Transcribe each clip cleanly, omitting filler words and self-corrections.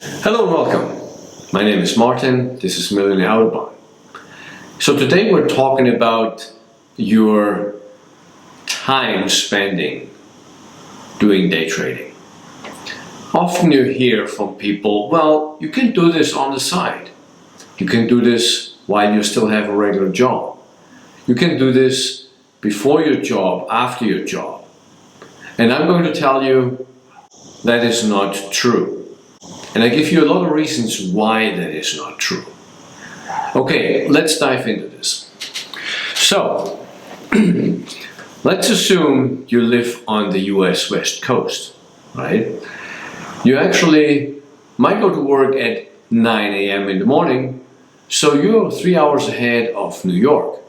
Hello and welcome. My name is Martin. This is Millionaire Autobahn. So today we're talking about your time spending doing day trading. Often you hear from people, well, you can do this on the side. You can do this while you still have a regular job. You can do this before your job, after your job. And I'm going to tell you that is not true. And I give you a lot of reasons why that is not true. Okay, let's dive into this. So, let's assume you live on the US West Coast, right? You actually might go to work at 9 a.m. in the morning, so you're 3 hours ahead of New York.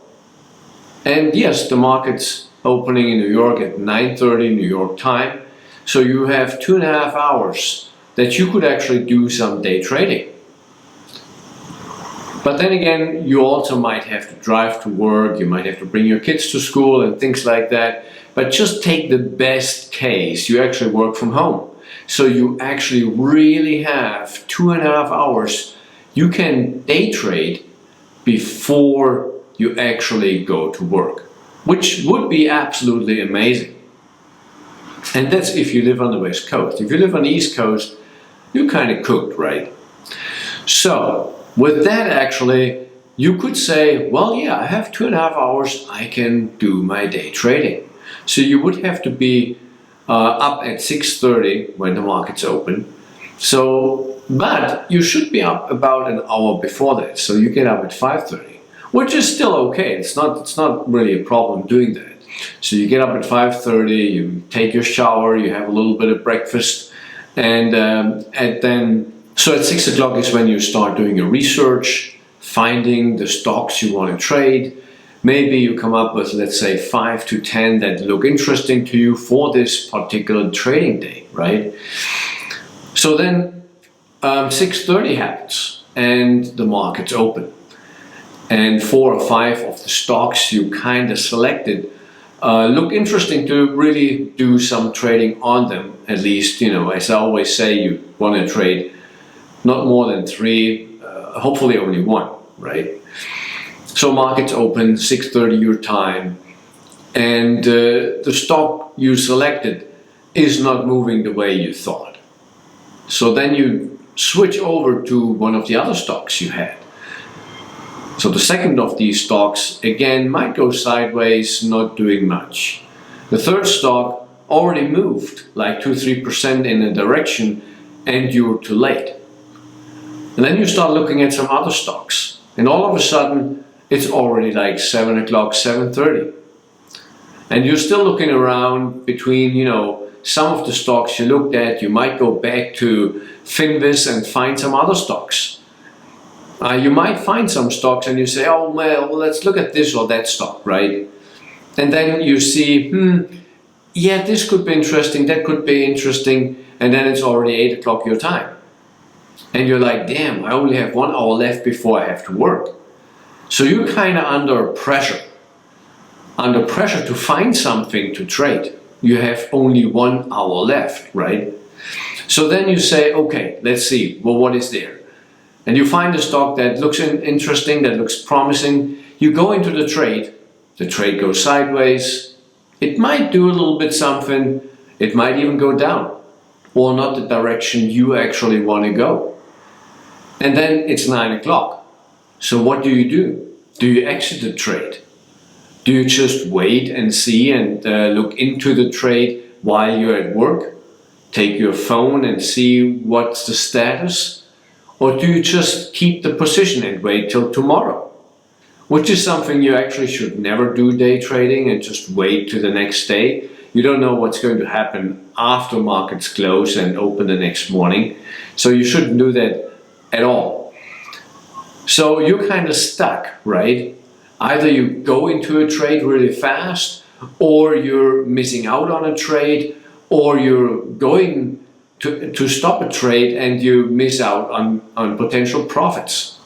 And yes, the market's opening in New York at 9:30 New York time, so you have 2.5 hours that you could actually do some day trading. But then again, you also might have to drive to work, you might have to bring your kids to school and things like that. But just take the best case, you actually work from home. So you actually really have 2.5 hours you can day trade before you actually go to work, which would be absolutely amazing. And that's if you live on the West Coast. If you live on the East Coast, you're kind of cooked, right? So, with that actually, you could say, well, yeah, I have 2.5 hours, I can do my day trading. So you would have to be up at 6:30 when the market's open. So, but you should be up about an hour before that. So you get up at 5:30, which is still okay. It's not really a problem doing that. So you get up at 5:30, you take your shower, you have a little bit of breakfast, and then at 6 o'clock is when you start doing your research, finding the stocks you want to trade. Maybe you come up with, let's say, 5 to 10 that look interesting to you for this particular trading day, right? So then 6:30 happens and the market's open. And 4 or 5 of the stocks you kind of selected look interesting to really do some trading on them. At least, you know, as I always say, you want to trade not more than 3, hopefully only 1, right? So markets open 6:30 your time, and the stock you selected is not moving the way you thought. So then you switch over to one of the other stocks you had. So the second of these stocks, again, might go sideways, not doing much. The third stock already moved like 2-3% in a direction and you're too late. And then you start looking at some other stocks and all of a sudden it's already like 7 o'clock, 7:30. And you're still looking around between, you know, some of the stocks you looked at. You might go back to Finvis and find some other stocks. You might find some stocks and you say, oh well, let's look at this or that stock, right? And then you see, yeah, this could be interesting, that could be interesting, and then it's already 8 o'clock your time. And you're like, damn, I only have 1 hour left before I have to work. So you're kind of under pressure to find something to trade. You have only 1 hour left, right? So then you say, okay, let's see, well, what is there? And you find a stock that looks interesting, that looks promising. You go into the trade goes sideways. It might do a little bit something, it might even go down, or not the direction you actually want to go. And then it's 9 o'clock. So what do? Do you exit the trade? Do you just wait and see and look into the trade while you're at work? Take your phone and see what's the status? Or do you just keep the position and wait till tomorrow? Which is something you actually should never do, day trading, and just wait to the next day. You don't know what's going to happen after markets close and open the next morning. So you shouldn't do that at all. So you're kind of stuck, right? Either you go into a trade really fast, or you're missing out on a trade, or you're going to stop a trade and you miss out on potential profits.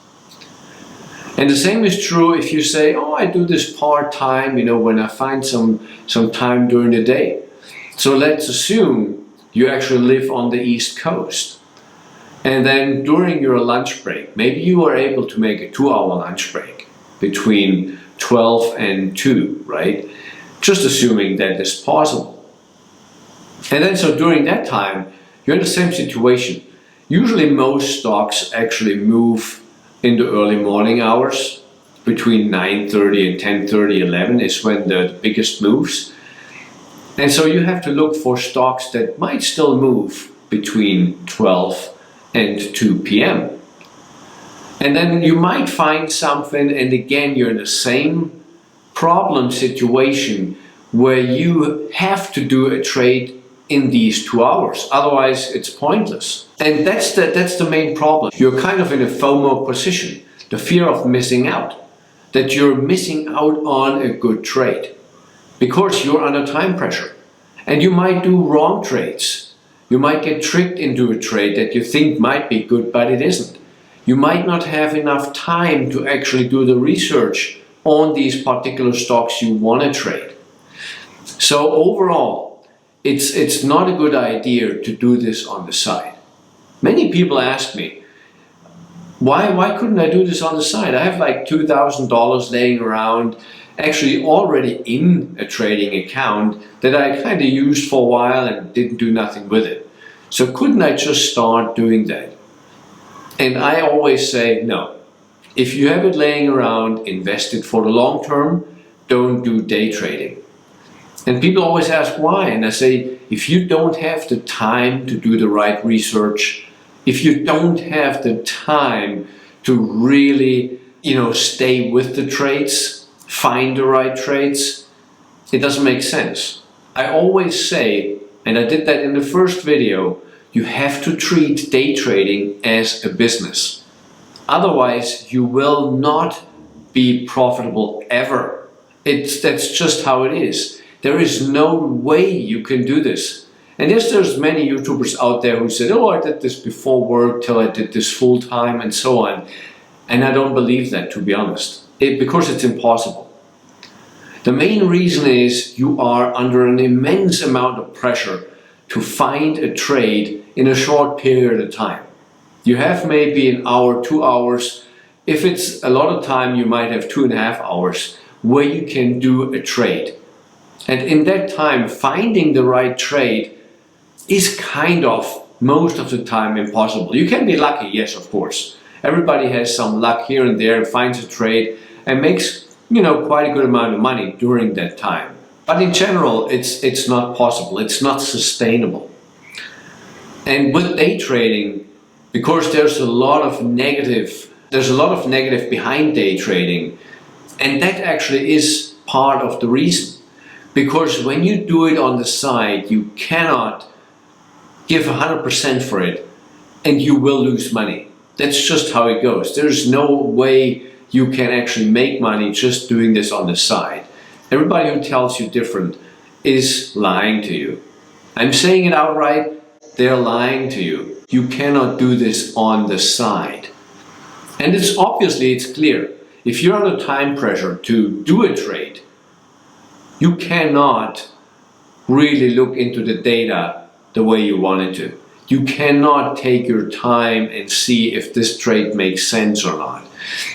And the same is true if you say, oh, I do this part-time, you know, when I find some time during the day. So let's assume you actually live on the East Coast And then during your lunch break, maybe you are able to make a 2-hour lunch break between 12 and 2, right? Just assuming that is possible. And then so during that time, you're in the same situation. Usually most stocks actually move in the early morning hours. Between 9:30 and 10:30, 11 is when the biggest moves. And so you have to look for stocks that might still move between 12 and 2 p.m. And then you might find something, and again you're in the same problem situation where you have to do a trade in these 2 hours, otherwise it's pointless. And that's the main problem. You're kind of in a FOMO position, the fear of missing out, that you're missing out on a good trade because you're under time pressure. And you might do wrong trades. You might get tricked into a trade that you think might be good, but it isn't. You might not have enough time to actually do the research on these particular stocks you want to trade. So overall, it's not a good idea to do this on the side. Many people ask me, why couldn't I do this on the side? I have like $2,000 laying around, actually already in a trading account that I kind of used for a while and didn't do nothing with it. So couldn't I just start doing that? And I always say, no. If you have it laying around, invest it for the long term, don't do day trading. And people always ask why, and I say, if you don't have the time to do the right research, if you don't have the time to really, stay with the trades, find the right trades, it doesn't make sense. I always say, and I did that in the first video, you have to treat day trading as a business. Otherwise, you will not be profitable ever. That's just how it is. There is no way you can do this. And yes, there's many YouTubers out there who said, oh, I did this before work till I did this full time and so on. And I don't believe that, to be honest, because it's impossible. The main reason is you are under an immense amount of pressure to find a trade in a short period of time. You have maybe an hour, 2 hours. If it's a lot of time, you might have 2.5 hours where you can do a trade. And in that time, finding the right trade is kind of, most of the time, impossible. You can be lucky, yes, of course. Everybody has some luck here and there, finds a trade and makes, quite a good amount of money during that time. But in general, it's not possible. It's not sustainable. And with day trading, because there's a lot of negative behind day trading, and that actually is part of the reason. Because when you do it on the side, you cannot give 100% for it and you will lose money. That's just how it goes. There's no way you can actually make money just doing this on the side. Everybody who tells you different is lying to you. I'm saying it outright, they're lying to you. You cannot do this on the side. And it's clear. If you're under time pressure to do a trade, you cannot really look into the data the way you wanted to. You cannot take your time and see if this trade makes sense or not.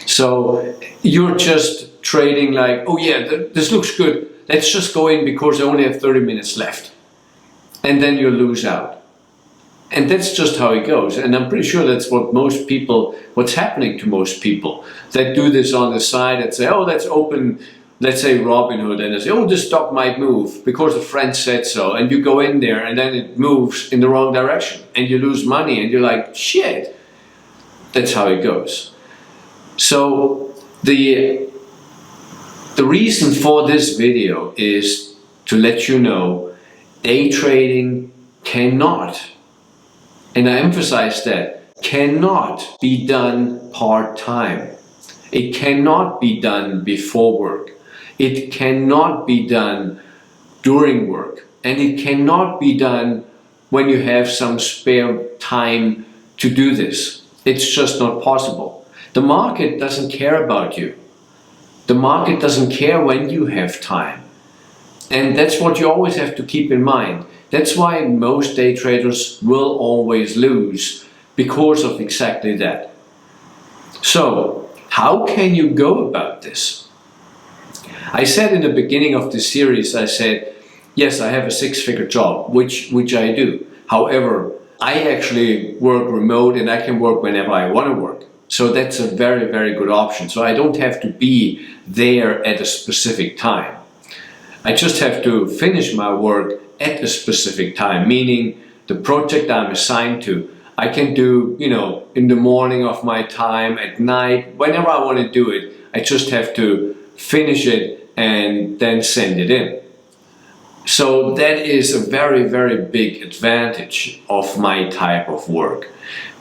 So you're just trading like, oh yeah, this looks good. Let's just go in because I only have 30 minutes left. And then you lose out. And that's just how it goes. And I'm pretty sure that's what's happening to most people that do this on the side and say, oh, let's open, let's say Robinhood, and they say, oh, this stock might move because a friend said so. And you go in there and then it moves in the wrong direction and you lose money and you're like, shit. That's how it goes. So the reason for this video is to let you know day trading cannot, and I emphasize that, cannot be done part-time. It cannot be done before work. It cannot be done during work. And it cannot be done when you have some spare time to do this. It's just not possible. The market doesn't care about you. The market doesn't care when you have time. And that's what you always have to keep in mind. That's why most day traders will always lose, because of exactly that. So, how can you go about this? I said in the beginning of this series, I said, yes, I have a six-figure job, which I do. However, I actually work remote and I can work whenever I want to work. So that's a very, very good option. So I don't have to be there at a specific time. I just have to finish my work at a specific time, meaning the project I'm assigned to, I can do, in the morning of my time, at night, whenever I want to do it. I just have to finish it and then send it in. So that is a very, very big advantage of my type of work.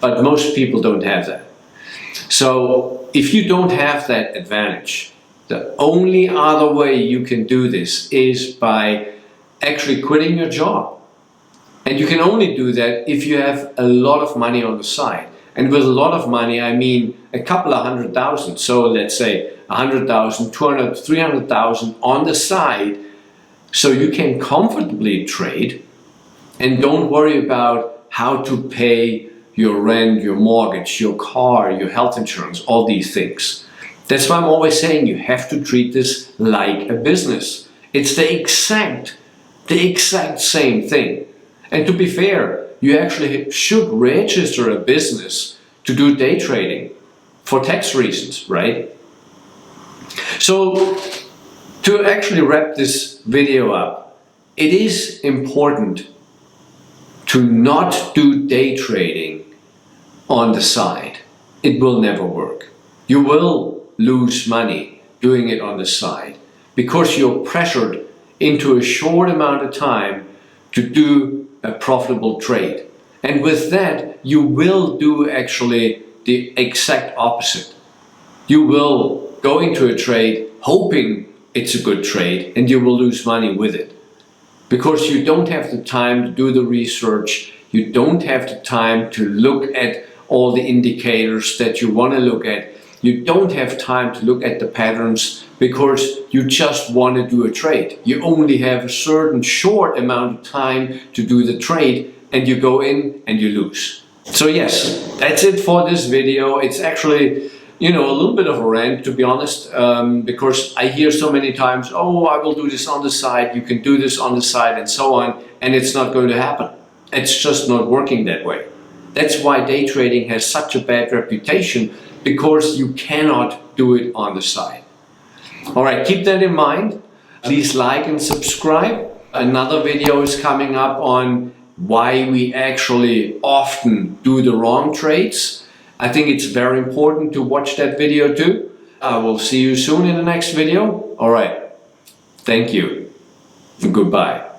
But most people don't have that. So if you don't have that advantage, the only other way you can do this is by actually quitting your job. And you can only do that if you have a lot of money on the side. And with a lot of money, I mean a couple of 100,000. So let's say 100,000, 200, 300,000 on the side, so you can comfortably trade and don't worry about how to pay your rent, your mortgage, your car, your health insurance, all these things. That's why I'm always saying you have to treat this like a business. It's the exact same thing. And to be fair, you actually should register a business to do day trading for tax reasons, right? So to actually wrap this video up, it is important to not do day trading on the side. It will never work. You will lose money doing it on the side because you're pressured into a short amount of time to do a profitable trade. And with that, you will do actually the exact opposite. You will go into a trade hoping it's a good trade and you will lose money with it. Because you don't have the time to do the research, you don't have the time to look at all the indicators that you want to look at, you don't have time to look at the patterns because you just want to do a trade. You only have a certain short amount of time to do the trade and you go in and you lose. So yes, that's it for this video. It's actually, a little bit of a rant, to be honest, because I hear so many times, oh, I will do this on the side, you can do this on the side and so on, and it's not going to happen. It's just not working that way. That's why day trading has such a bad reputation, because you cannot do it on the side. All right, keep that in mind. Please like and subscribe. Another video is coming up on why we actually often do the wrong trades. I think it's very important to watch that video too. I will see you soon in the next video. All right, thank you and goodbye.